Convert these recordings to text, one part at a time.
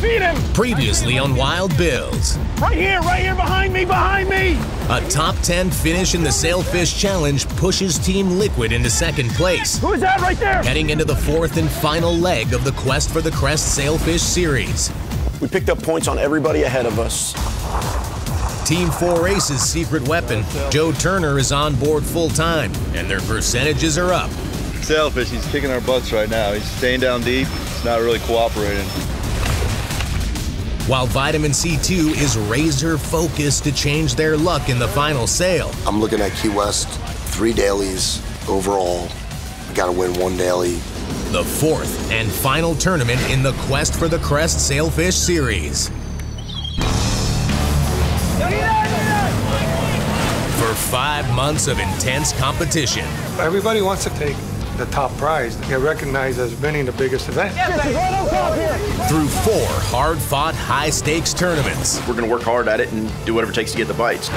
feed him! Previously on Wild Bills. Right here behind me! A top 10 finish in the Sailfish Challenge pushes Team Liquid into second place. Who is that right there? Heading into the fourth and final leg of the Quest for the Crest Sailfish Series. We picked up points on everybody ahead of us. Team 4Ace's secret weapon, Joe Turner, is on board full-time, and their percentages are up. Sailfish, he's kicking our butts right now. He's staying down deep. He's not really cooperating. While Vitamin C2 is razor-focused to change their luck in the final sail. I'm looking at Key West, 3 dailies overall. I gotta win 1 daily. The fourth and final tournament in the Quest for the Crest Sailfish Series. For 5 months of intense competition. Everybody wants to take the top prize. They get recognized as winning the biggest event. Through 4 hard-fought, high-stakes tournaments. We're going to work hard at it and do whatever it takes to get the bites.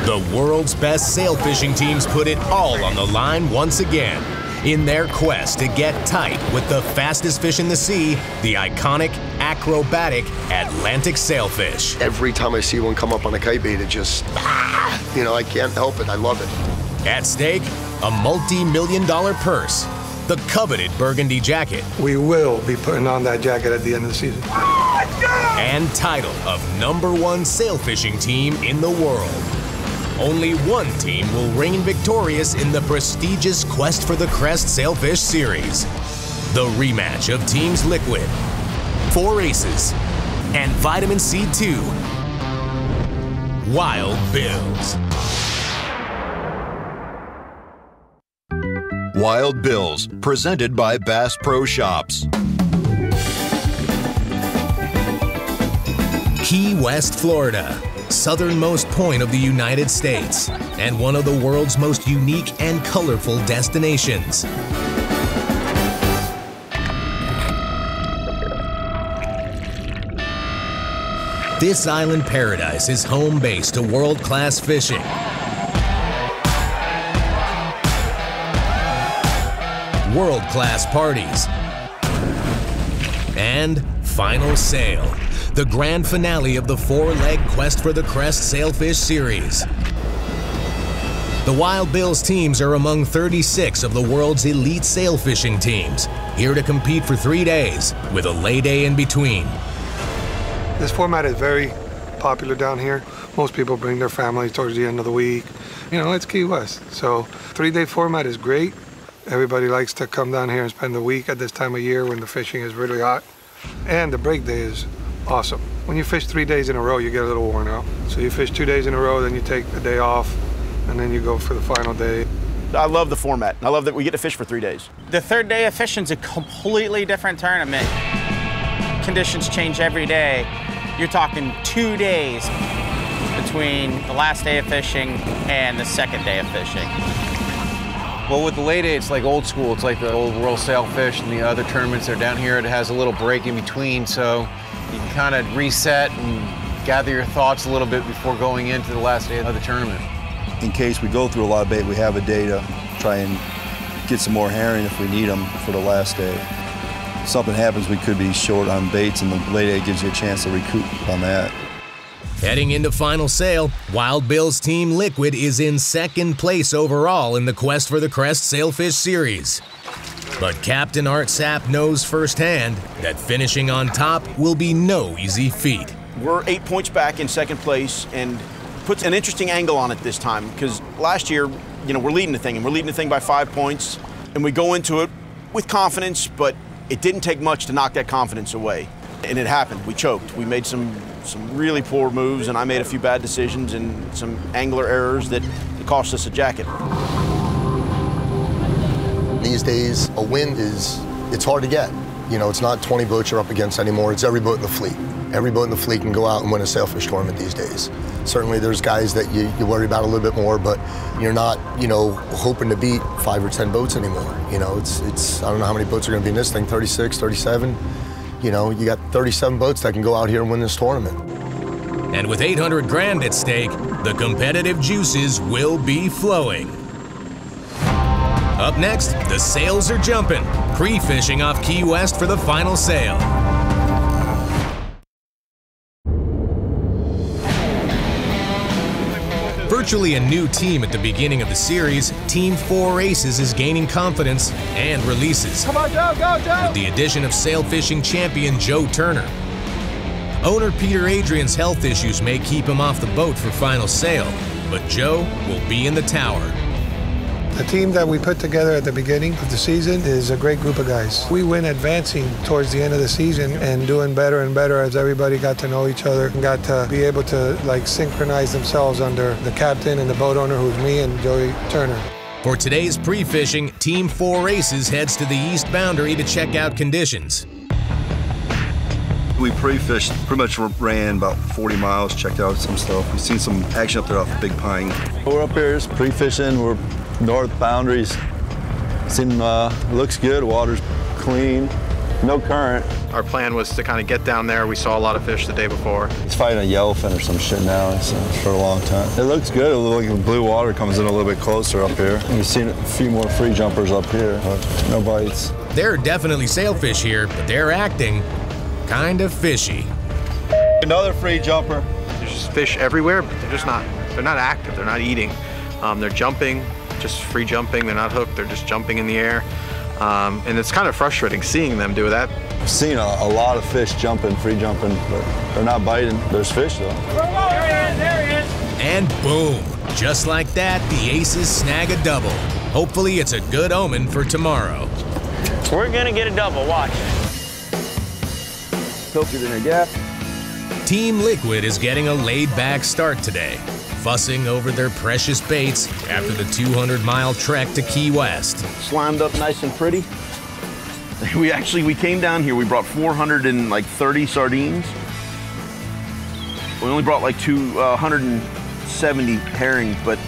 The world's best sail fishing teams put it all on the line once again in their quest to get tight with the fastest fish in the sea, the iconic, acrobatic Atlantic sailfish. Every time I see one come up on a kite bait, it just, you know, I can't help it. I love it. At stake, a multi-million-dollar purse, the coveted burgundy jacket. We will be putting on that jacket at the end of the season. And title of #1 sailfishing team in the world. Only one team will reign victorious in the prestigious Quest for the Crest Sailfish Series. The rematch of Teams Liquid, 4Aces, and Vitamin C2. Wild Bills. Wild Bills, presented by Bass Pro Shops. Key West, Florida, southernmost point of the United States, and one of the world's most unique and colorful destinations. This island paradise is home base to world-class fishing, world-class parties, and final sail, the grand finale of the 4-leg Quest for the Crest Sailfish Series. The Wild Bills teams are among 36 of the world's elite sailfishing teams, here to compete for 3 days, with a lay day in between. This format is very popular down here. Most people bring their families towards the end of the week. You know, it's Key West, so 3-day format is great. Everybody likes to come down here and spend the week at this time of year when the fishing is really hot. And the break day is awesome. When you fish 3 days in a row, you get a little worn out. So you fish 2 days in a row, then you take the day off, and then you go for the final day. I love the format. I love that we get to fish for 3 days. The third day of fishing is a completely different tournament. Conditions change every day. You're talking 2 days between the last day of fishing and the second day of fishing. Well, with the lay day, it's like old school. It's like the old World Sailfish and the other tournaments that are down here. It has a little break in between, so you can kind of reset and gather your thoughts a little bit before going into the last day of the tournament. In case we go through a lot of bait, we have a day to try and get some more herring if we need them for the last day. If something happens, we could be short on baits, and the lay day gives you a chance to recoup on that. Heading into final sail, Wild Bills Team Liquid is in second place overall in the Quest for the Crest Sailfish Series. But Captain Art Sapp knows firsthand that finishing on top will be no easy feat. We're 8 points back in second place and puts an interesting angle on it this time, because last year, you know, we're leading the thing, and we're leading the thing by 5 points, and we go into it with confidence, but it didn't take much to knock that confidence away. And it happened. We choked. We made some really poor moves, and I made a few bad decisions and some angler errors that cost us a jacket. These days, a win it's hard to get. You know, it's not 20 boats you're up against anymore. It's every boat in the fleet. Every boat in the fleet can go out and win a sailfish tournament these days. Certainly there's guys that you worry about a little bit more, but you're not, you know, hoping to beat 5 or 10 boats anymore. You know, it's I don't know how many boats are going to be in this thing, 36, 37. You know, you got 37 boats that can go out here and win this tournament. And with 800 grand at stake, the competitive juices will be flowing. Up next, the sails are jumping, pre-fishing off Key West for the final sail. virtually a new team at the beginning of the series, Team 4 Aces is gaining confidence and releases. Come on, Joe, go, Joe! With the addition of sail fishing champion Joe Turner. Owner Peter Adrian's health issues may keep him off the boat for final sail, but Joe will be in the tower. The team that we put together at the beginning of the season is a great group of guys. We went advancing towards the end of the season and doing better and better as everybody got to know each other and got to be able to synchronize themselves under the captain and the boat owner, who's me and Joey Turner. For today's pre-fishing, Team 4 Aces heads to the east boundary to check out conditions. We pre-fished, pretty much ran about 40 miles, checked out some stuff. We've seen some action up there off the Big Pine. We're up here just pre-fishing. We're north boundaries. Looks good, water's clean, no current. Our plan was to kind of get down there. We saw a lot of fish the day before. It's fighting a yellowfin or some shit now for a long time. It looks good. It looks like the blue water comes in a little bit closer up here. We've seen a few more free jumpers up here, but no bites. There are definitely sailfish here, but they're acting kind of fishy. Another free jumper. There's just fish everywhere, but they're not active. They're not eating. They're jumping, just free jumping. They're not hooked. They're just jumping in the air. And it's kind of frustrating seeing them do that. I've seen a lot of fish jumping, free jumping, but they're not biting. There's fish though. There he is. And boom, just like that, the Aces snag a double. Hopefully it's a good omen for tomorrow. We're gonna get a double, watch. Filtered in a gap. Team Liquid is getting a laid-back start today, fussing over their precious baits after the 200-mile trek to Key West. Slimed up nice and pretty. We came down here, we brought 430 sardines. We only brought like 270 herring, but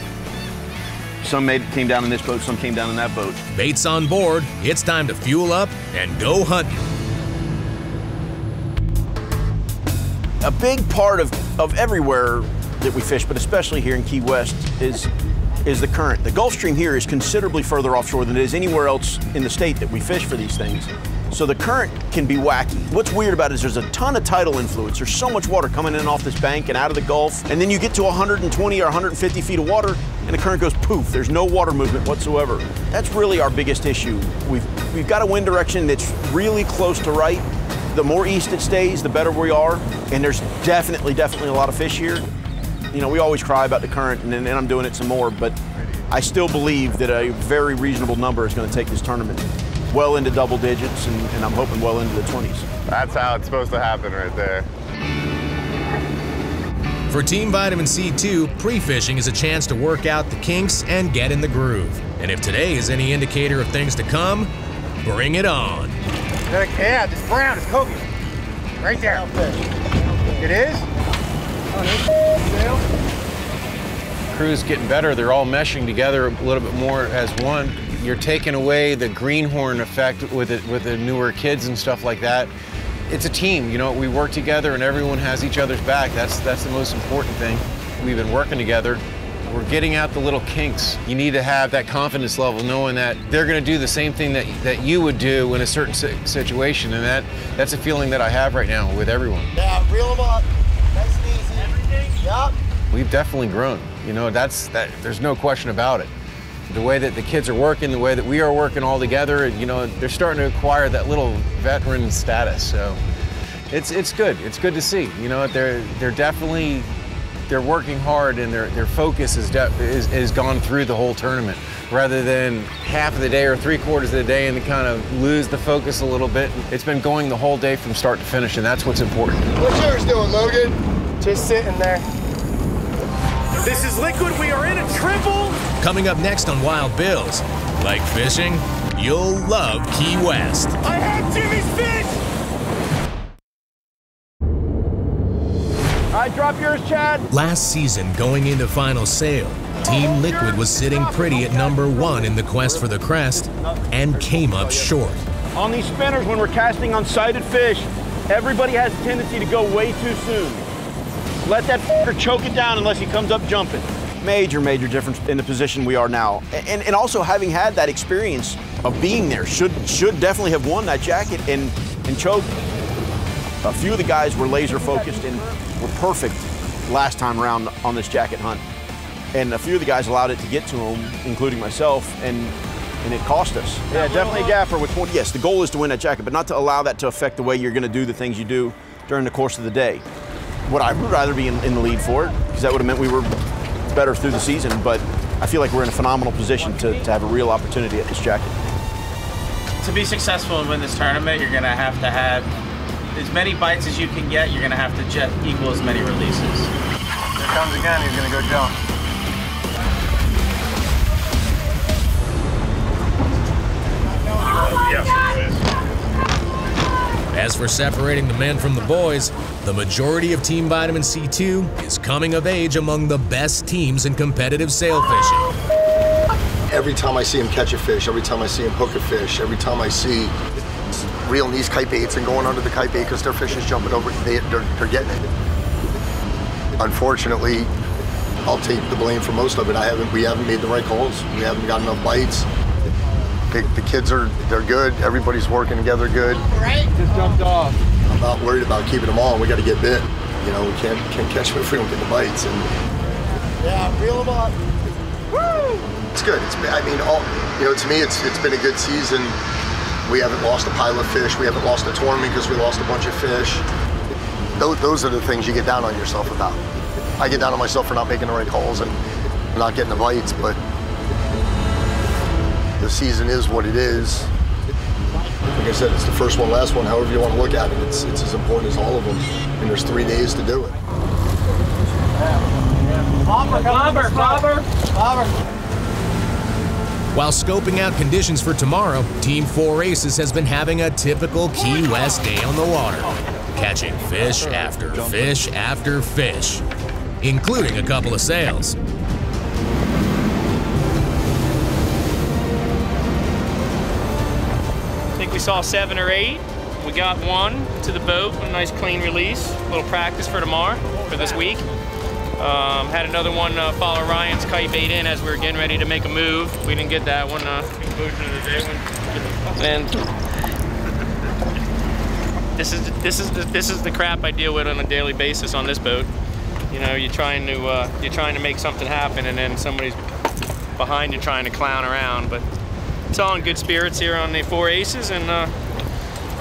some came down in this boat, some came down in that boat. Baits on board, it's time to fuel up and go hunting. A big part of everywhere that we fish, but especially here in Key West, is the current. The Gulf Stream here is considerably further offshore than it is anywhere else in the state that we fish for these things. So the current can be wacky. What's weird about it is there's a ton of tidal influence. There's so much water coming in off this bank and out of the Gulf, and then you get to 120 or 150 feet of water, and the current goes poof. There's no water movement whatsoever. That's really our biggest issue. We've got a wind direction that's really close to right. The more east it stays, the better we are, and there's definitely a lot of fish here. You know, we always cry about the current, and I'm doing it some more, but I still believe that a very reasonable number is going to take this tournament well into double digits, and I'm hoping well into the 20s. That's how it's supposed to happen right there. For Team Vitamin C2, pre-fishing is a chance to work out the kinks and get in the groove. And if today is any indicator of things to come, bring it on. Yeah, it's brown, it's Kobe. Right there. It is? Crew's getting better. They're all meshing together a little bit more as one. You're taking away the greenhorn effect with the newer kids and stuff like that. It's a team, you know, we work together and everyone has each other's back. That's the most important thing. We've been working together. We're getting out the little kinks. You need to have that confidence level knowing that they're gonna do the same thing that you would do in a certain situation, and that's a feeling that I have right now with everyone. Yeah, reel them up. Nice and easy. Everything? Yep. We've definitely grown. You know, there's no question about it. The way that the kids are working, the way that we are working all together, you know, they're starting to acquire that little veteran status. So it's good. It's good to see. You know, they're definitely working hard, and their focus is gone through the whole tournament, rather than half of the day or 3/4 of the day and they kind of lose the focus a little bit. It's been going the whole day from start to finish, and that's what's important. What's yours doing, Logan? Just sitting there. This is Liquid, we are in a triple. Coming up next on Wild Bills, like fishing, you'll love Key West. I have Jimmy's fish. All right, drop yours, Chad. Last season, going into final sail, Team Liquid was sitting pretty at #1 in the quest for the crest and came up short. On these spinners, when we're casting on sighted fish, everybody has a tendency to go way too soon. Let that fucker choke it down unless he comes up jumping. Major difference in the position we are now. And also having had that experience of being there should definitely have won that jacket and choke. A few of the guys were laser focused and were perfect last time around on this jacket hunt. And a few of the guys allowed it to get to them, including myself, and it cost us. Yeah, definitely a gaffer with 20. Yes, the goal is to win that jacket, but not to allow that to affect the way you're going to do the things you do during the course of the day. Would I would rather be in the lead for it, because that would have meant we were better through the season, but I feel like we're in a phenomenal position to have a real opportunity at this jacket. To be successful and win this tournament, you're going to have as many bites as you can get. You're going to have to equal as many releases. Here comes again, he's going to go jump. As for separating the men from the boys, the majority of Team Vitamin C2 is coming of age among the best teams in competitive sail fishing. Every time I see him catch a fish, every time I see him hook a fish, every time I see reeling these kite baits and going under the kite bait because their fish is jumping over, they're getting it. Unfortunately, I'll take the blame for most of it. We haven't made the right calls. We haven't got enough bites. The kids they're good. Everybody's working together good. Right? Just jumped off. I'm not worried about keeping them on. We got to get bit. You know, we can't catch them if we don't get the bites. And yeah, reel them up. Woo! It's good. To me, it's been a good season. We haven't lost a pile of fish. We haven't lost a tournament because we lost a bunch of fish. Those are the things you get down on yourself about. I get down on myself for not making the right calls and not getting the bites, but the season is what it is. Like I said, it's the first one, last one, however you want to look at it. It's as important as all of them, and there's 3 days to do it. Clobber. While scoping out conditions for tomorrow, Team 4 Aces has been having a typical Key West day on the water, catching fish after fish after fish, including a couple of sails. I think we saw 7 or 8. We got one to the boat, a nice clean release. A little practice for tomorrow, for this week. Had another one follow Ryan's kite bait in as we were getting ready to make a move. We didn't get that one. Conclusion of the day. And this is the crap I deal with on a daily basis on this boat. You know, you're trying to make something happen, and then somebody's behind you trying to clown around. But it's all in good spirits here on the 4 Aces, and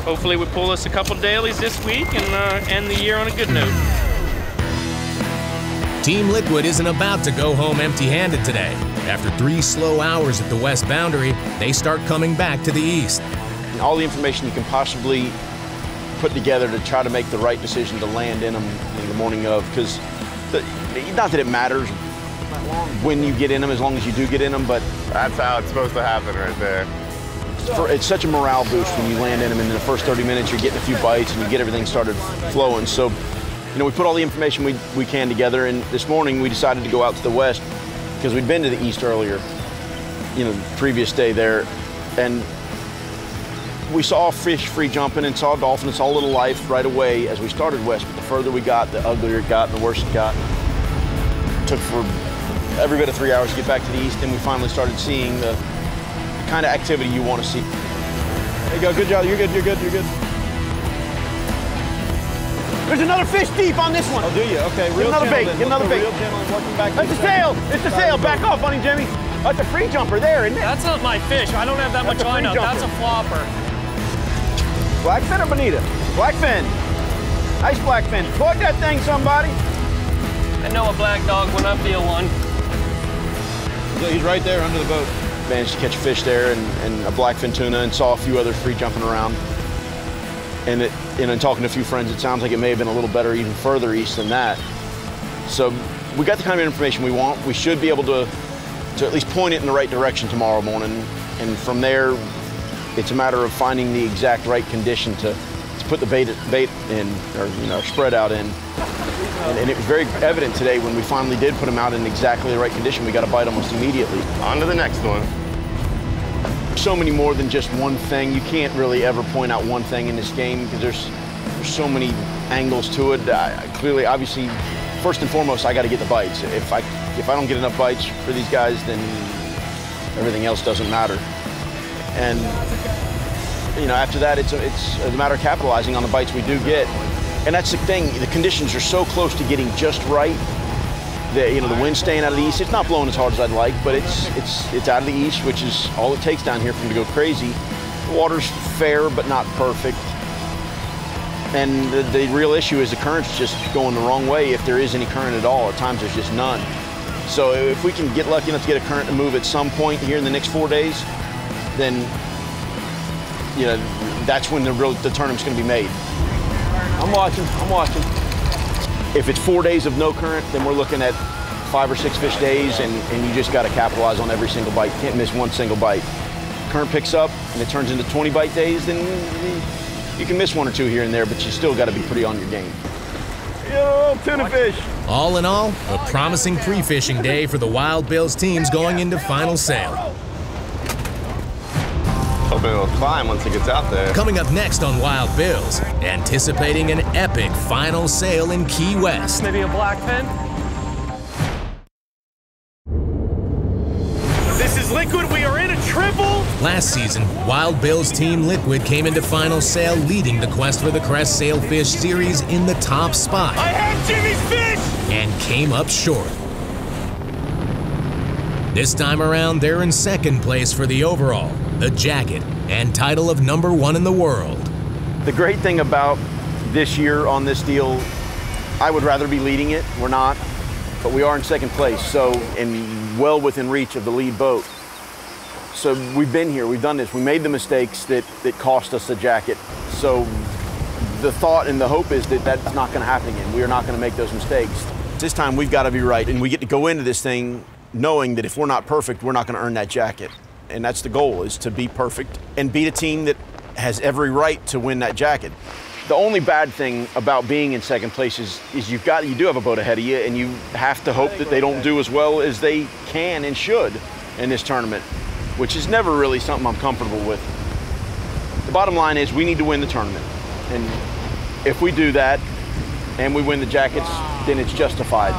hopefully we pull us a couple dailies this week and end the year on a good note. Team Liquid isn't about to go home empty-handed today. After 3 slow hours at the west boundary, they start coming back to the east. All the information you can possibly put together to try to make the right decision to land in them in the morning of, because not that it matters when you get in them, as long as you do get in them, but that's how it's supposed to happen right there. It's such a morale boost when you land in them, and in the first 30 minutes you're getting a few bites and you get everything started flowing. So, you know, we put all the information we can together, and this morning we decided to go out to the west because we'd been to the east earlier, you know, the previous day there, and we saw fish free jumping and saw dolphins, saw a little life right away as we started west, but the further we got, the uglier it got and the worse it got. It took for every bit of 3 hours to get back to the east, and we finally started seeing the kind of activity you want to see. There you go, good job, you're good. There's another fish deep on this one. Oh, do you? Okay, get another bait, get another bait. That's a sail, it's a sail, back off, Bunny Jimmy. That's a free jumper there, isn't it? That's not my fish. I don't have that much line up. That's a flopper. Blackfin or bonita? Blackfin. Nice blackfin. Plug that thing, somebody. I know a black dog when I feel one. He's right there under the boat. Managed to catch a fish there and a blackfin tuna, and saw a few others free jumping around. And in talking to a few friends, it sounds like it may have been a little better even further east than that. So we got the kind of information we want. We should be able to at least point it in the right direction tomorrow morning. And from there, it's a matter of finding the exact right condition to put the bait in, or, you know, spread out in. And it was very evident today when we finally did put them out in exactly the right condition. We got a bite almost immediately. On to the next one. So many more than just one thing. You can't really ever point out one thing in this game because there's so many angles to it. Clearly, obviously, first and foremost, I got to get the bites. If I don't get enough bites for these guys, then everything else doesn't matter. And you know, after that, it's a matter of capitalizing on the bites we do get. And that's the thing, the conditions are so close to getting just right The wind's staying out of the east. It's not blowing as hard as I'd like, but it's out of the east, which is all it takes down here for them to go crazy. The water's fair, but not perfect. And the real issue is the current's just going the wrong way if there is any current at all. At times there's just none. So if we can get lucky enough to get a current to move at some point here in the next 4 days, then that's when the tournament's going to be made. I'm watching. If it's 4 days of no current, then we're looking at 5 or 6 fish days, and you just got to capitalize on every single bite. Can't miss one single bite. Current picks up and it turns into 20 bite days, then you can miss 1 or 2 here and there, but you still got to be pretty on your game. Yo, tuna fish. All in all, a promising pre-fishing day for the Wild Bills teams going into final sail. Hoping it'll climb once it gets out there. Coming up next on Wild Bills, anticipating an epic final sail in Key West. Maybe a blackfin? This is Liquid, we are in a triple! Last season, Wild Bills team Liquid came into final sail leading the Quest for the Crest Sailfish Series in the top spot. I have Jimmy's fish! And came up short. This time around, they're in second place for the overall, the jacket, and title of #1 in the world. The great thing about this year on this deal, I would rather be leading it. We're not, but we are in second place, so, and well within reach of the lead boat. So we've been here, we've done this. We made the mistakes that cost us the jacket. So the thought and the hope is that that's not going to happen again. We are not going to make those mistakes. This time we've got to be right, and we get to go into this thing knowing that if we're not perfect, we're not going to earn that jacket. And that's the goal, is to be perfect and beat a team that has every right to win that jacket. The only bad thing about being in second place is you do have a boat ahead of you, and you have to hope that they don't do as well as they can and should in this tournament, which is never really something I'm comfortable with. The bottom line is we need to win the tournament. And if we do that and we win the jackets, then it's justified.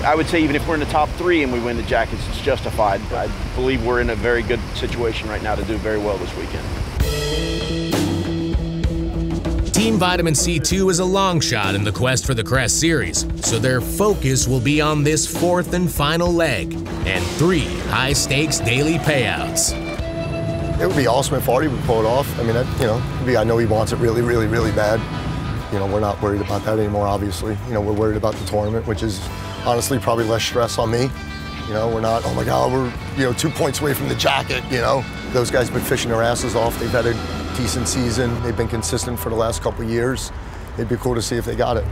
I would say even if we're in the top 3 and we win the jackets, it's justified. I believe we're in a very good situation right now to do very well this weekend. Team Vitamin C2 is a long shot in the Quest for the Crest series, so their focus will be on this 4th and final leg and 3 high-stakes daily payouts. It would be awesome if Artie would pull it off. I mean, I know he wants it really, really, really bad. We're not worried about that anymore, obviously. We're worried about the tournament, which is honestly probably less stress on me. We're not, oh my God, we're 2 points away from the jacket, Those guys have been fishing their asses off. They've had a decent season. They've been consistent for the last couple of years. It'd be cool to see if they got it.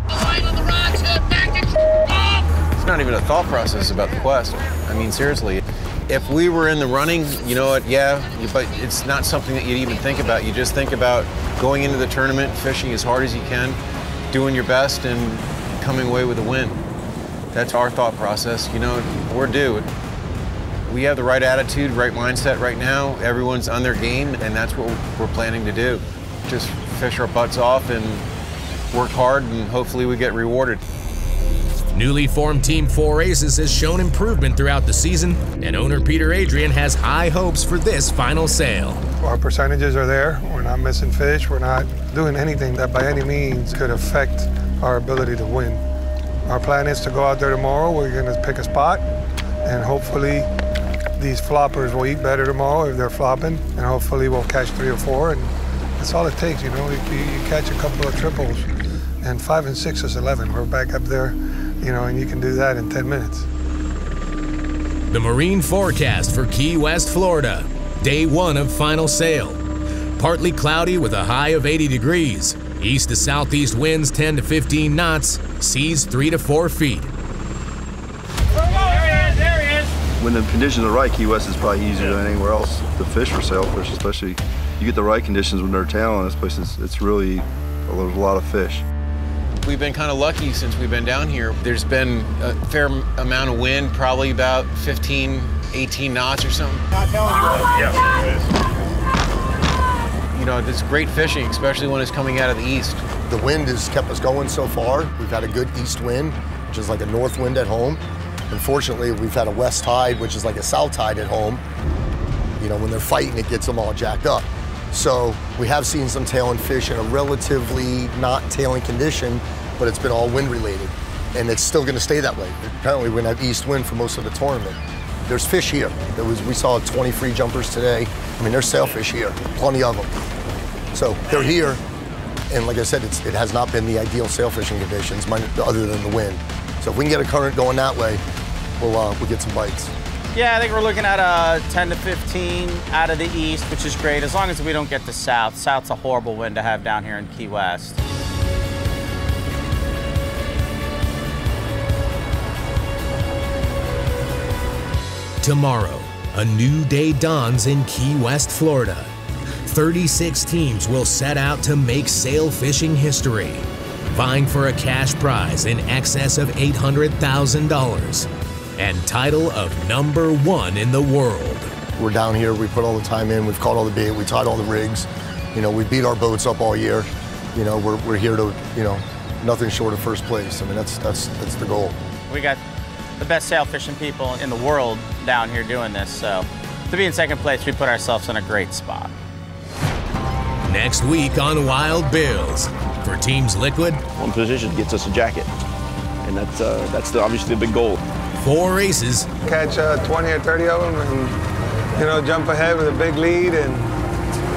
It's not even a thought process about the Quest. I mean, seriously. If we were in the running, you know what, yeah, but it's not something that you even think about. You just think about going into the tournament, fishing as hard as you can, doing your best, and coming away with a win. That's our thought process. We're due. We have the right attitude, right mindset right now. Everyone's on their game, and that's what we're planning to do. Just fish our butts off and work hard, and hopefully we get rewarded. Newly formed Team 4 Aces has shown improvement throughout the season, and owner Peter Adrian has high hopes for this final sail. Our percentages are there. We're not missing fish. We're not doing anything that by any means could affect our ability to win. Our plan is to go out there tomorrow. We're going to pick a spot, and hopefully these floppers will eat better tomorrow if they're flopping, and hopefully we'll catch 3 or 4, and that's all it takes. You catch a couple of triples, and 5 and 6 is 11. We're back up there, and you can do that in 10 minutes. The marine forecast for Key West, Florida. Day 1 of final sail. Partly cloudy with a high of 80 degrees. East to southeast winds 10 to 15 knots. Seas 3 to 4 feet. There he is. When the conditions are right, Key West is probably easier than anywhere else to fish for sailfish, especially you get the right conditions when they're tailing. This place it's really, there's a lot of fish. We've been kind of lucky since we've been down here. There's been a fair amount of wind, probably about 15, 18 knots or something. Yeah, it is. It's great fishing, especially when it's coming out of the east. The wind has kept us going so far. We've had a good east wind, which is like a north wind at home. Unfortunately, we've had a west tide, which is like a south tide at home. When they're fighting, it gets them all jacked up. So we have seen some tailing fish in a relatively not tailing condition, but it's been all wind related. and it's still going to stay that way. Apparently, we're going to have east wind for most of the tournament. There's fish here. We saw 20 free jumpers today. I mean, there's sailfish here, plenty of them. So they're here, and like I said, it has not been the ideal sailfishing conditions, other than the wind. So if we can get a current going that way, we'll get some bites. Yeah, I think we're looking at 10 to 15 out of the east, which is great, as long as we don't get to south. South's a horrible wind to have down here in Key West. Tomorrow, a new day dawns in Key West, Florida. 36 teams will set out to make sail fishing history, vying for a cash prize in excess of $800,000 and title of #1 in the world. We're down here, we put all the time in, we've caught all the bait, we tied all the rigs. You know, we beat our boats up all year. You know, we're here to, you know, nothing short of first place. I mean, that's the goal. We got the best sail fishing people in the world down here doing this, so to be in second place, we put ourselves in a great spot. Next week on Wild Bills, for Teams Liquid, one position gets us a jacket, and that's obviously the big goal. 4 races. Catch 20 or 30 of them and, you know, jump ahead with a big lead and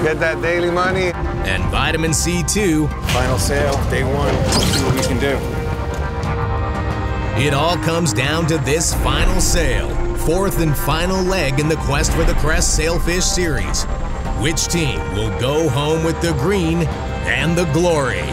get that daily money. And Vitamin C2. Final sail, day 1, let's see what we can do. It all comes down to this final sail, 4th and final leg in the quest for the Crest Sailfish Series. Which team will go home with the green and the glory?